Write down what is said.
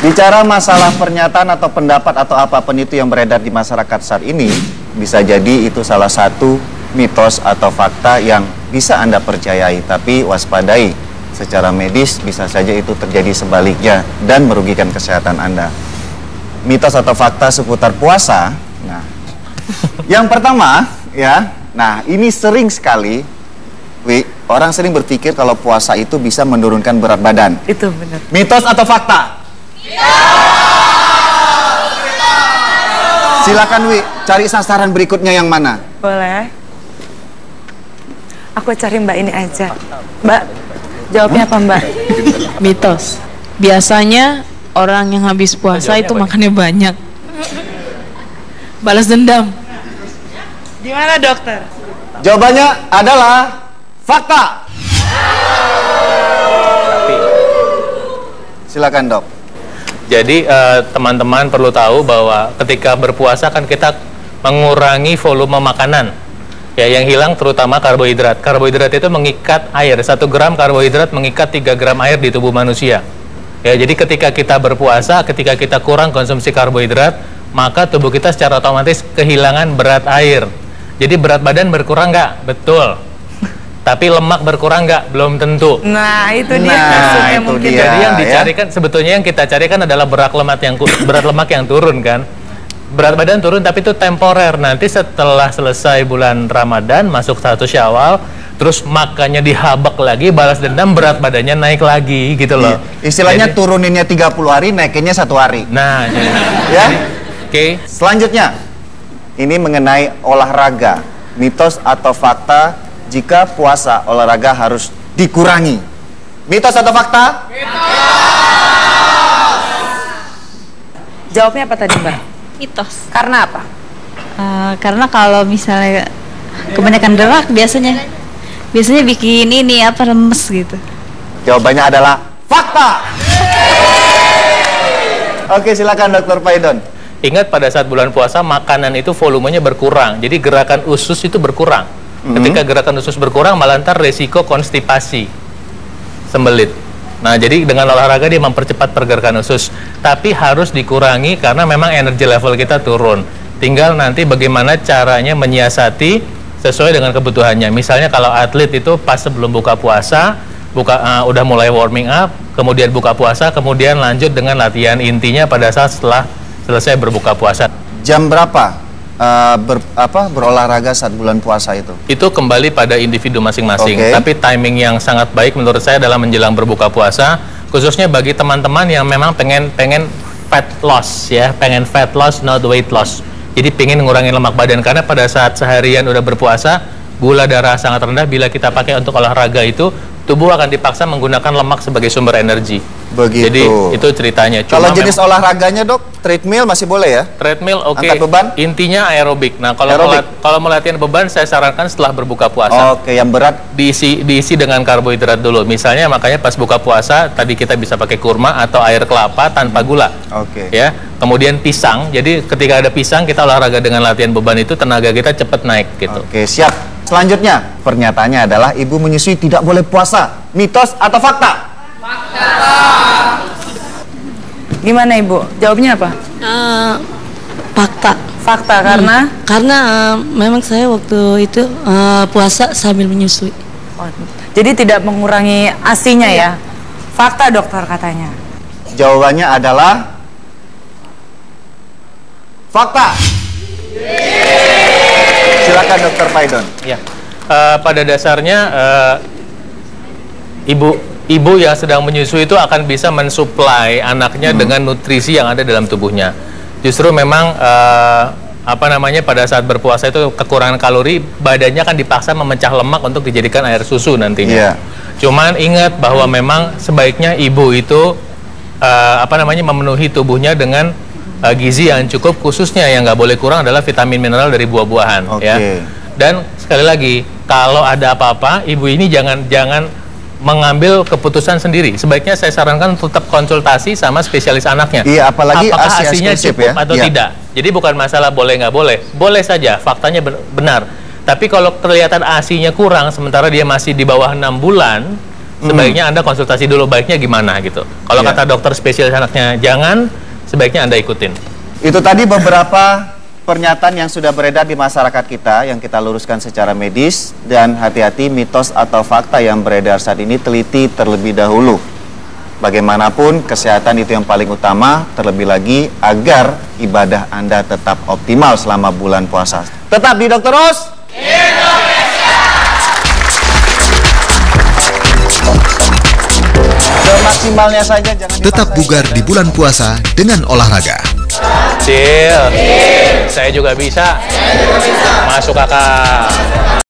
Bicara masalah pernyataan atau pendapat atau apapun itu yang beredar di masyarakat saat ini, bisa jadi itu salah satu mitos atau fakta yang bisa Anda percayai, tapi waspadai. Secara medis bisa saja itu terjadi sebaliknya dan merugikan kesehatan Anda. Mitos atau fakta seputar puasa. Nah, yang pertama ya, nah ini sering sekali, orang sering berpikir kalau puasa itu bisa menurunkan berat badan. Itu benar. Mitos atau fakta? Silakan Wi, cari sasaran berikutnya yang mana? Boleh. Aku cari Mbak ini aja. Mbak, jawabnya apa Mbak? Mitos. Biasanya orang yang habis puasa itu makannya banyak. Balas dendam. Gimana dokter? Jawabannya adalah fakta. Silakan dok. Jadi teman-teman perlu tahu bahwa ketika berpuasa kan kita mengurangi volume makanan. Ya, yang hilang terutama karbohidrat. Karbohidrat itu mengikat air. 1 gram karbohidrat mengikat 3 gram air di tubuh manusia. Ya, jadi ketika kita berpuasa, ketika kita kurang konsumsi karbohidrat, maka tubuh kita secara otomatis kehilangan berat air. Jadi berat badan berkurang nggak? Betul. Tapi lemak berkurang nggak? Belum tentu. Nah, itu dia Nah, itu mungkin. dia. Jadi yang Ya. dicarikan, sebetulnya yang kita carikan adalah berat lemak yang turun kan. Berat badan turun tapi itu temporer. Nanti setelah selesai bulan Ramadan, masuk 1 Syawal, terus makannya dihabak lagi, balas dendam, berat badannya naik lagi gitu loh. Istilahnya Jadi, turuninnya 30 hari, naikinnya 1 hari. nah, Ya. oke. Selanjutnya, ini mengenai olahraga. Mitos atau fakta jika puasa olahraga harus dikurangi. Mitos atau fakta? Jawabnya apa tadi Mbak? Mitos. Karena apa? Karena kalau misalnya kebanyakan gerak biasanya bikin ini apa lemes gitu. Jawabannya adalah fakta. Oke, silakan Dr. Paidon. Ingat pada saat bulan puasa makanan itu volumenya berkurang. Jadi gerakan usus itu berkurang. Ketika gerakan usus berkurang malah ntar resiko konstipasi, sembelit. Nah, jadi dengan olahraga dia mempercepat pergerakan usus. Tapi harus dikurangi karena memang energi level kita turun. Tinggal nanti bagaimana caranya menyiasati sesuai dengan kebutuhannya. Misalnya kalau atlet itu pas sebelum buka puasa, udah mulai warming up, kemudian buka puasa, kemudian lanjut dengan latihan intinya pada saat setelah selesai berbuka puasa. Jam berapa berolahraga saat bulan puasa itu? Itu kembali pada individu masing-masing. Oke. Tapi timing yang sangat baik menurut saya dalam menjelang berbuka puasa, khususnya bagi teman-teman yang memang pengen fat loss ya, pengen fat loss not weight loss. Jadi pengen ngurangin lemak badan karena pada saat seharian udah berpuasa, gula darah sangat rendah. Bila kita pakai untuk olahraga itu, tubuh akan dipaksa menggunakan lemak sebagai sumber energi. Begitu. Jadi itu ceritanya. Kalau jenis olahraganya dok, treadmill masih boleh ya? Treadmill oke. Angkat beban? Intinya aerobik. Nah, kalau mau latihan beban saya sarankan setelah berbuka puasa. Oke, yang berat Diisi dengan karbohidrat dulu. Misalnya makanya pas buka puasa tadi kita bisa pakai kurma atau air kelapa tanpa gula. Oke. Ya. Kemudian pisang. Jadi ketika ada pisang kita olahraga dengan latihan beban itu tenaga kita cepat naik gitu. Oke, siap. Selanjutnya, pernyataannya adalah ibu menyusui tidak boleh puasa. Mitos atau fakta? Gimana Ibu? Jawabnya apa? Fakta. Fakta karena? Karena memang saya waktu itu puasa sambil menyusui. Oh, jadi tidak mengurangi ASI-nya ya? Fakta dokter katanya. Jawabannya adalah fakta. Silakan Dr. Paidon. Ya. Pada dasarnya ibu yang sedang menyusui itu akan bisa mensuplai anaknya dengan nutrisi yang ada dalam tubuhnya. Justru memang pada saat berpuasa itu kekurangan kalori, badannya kan dipaksa memecah lemak untuk dijadikan air susu nantinya. Cuman ingat bahwa memang sebaiknya ibu itu memenuhi tubuhnya dengan gizi yang cukup, khususnya yang nggak boleh kurang adalah vitamin mineral dari buah-buahan. Ya. Dan sekali lagi, kalau ada apa-apa, ibu ini jangan mengambil keputusan sendiri. Sebaiknya saya sarankan tetap konsultasi sama spesialis anaknya. Iya, apalagi apakah ASI-nya cukup ya? atau tidak. Jadi bukan masalah boleh nggak boleh. Boleh saja, faktanya benar. Tapi kalau kelihatan ASI-nya kurang, sementara dia masih di bawah 6 bulan, sebaiknya Anda konsultasi dulu baiknya gimana gitu. Kalau kata dokter spesialis anaknya jangan, sebaiknya Anda ikutin. Itu tadi beberapa pernyataan yang sudah beredar di masyarakat kita yang kita luruskan secara medis, dan hati-hati mitos atau fakta yang beredar saat ini, teliti terlebih dahulu. Bagaimanapun kesehatan itu yang paling utama, terlebih lagi agar ibadah Anda tetap optimal selama bulan puasa. Tetap di Dr. Os Indonesia. Semaksimalnya saja, jangan Tetap bugar di bulan puasa dengan olahraga. Saya juga bisa. Masuk kakak.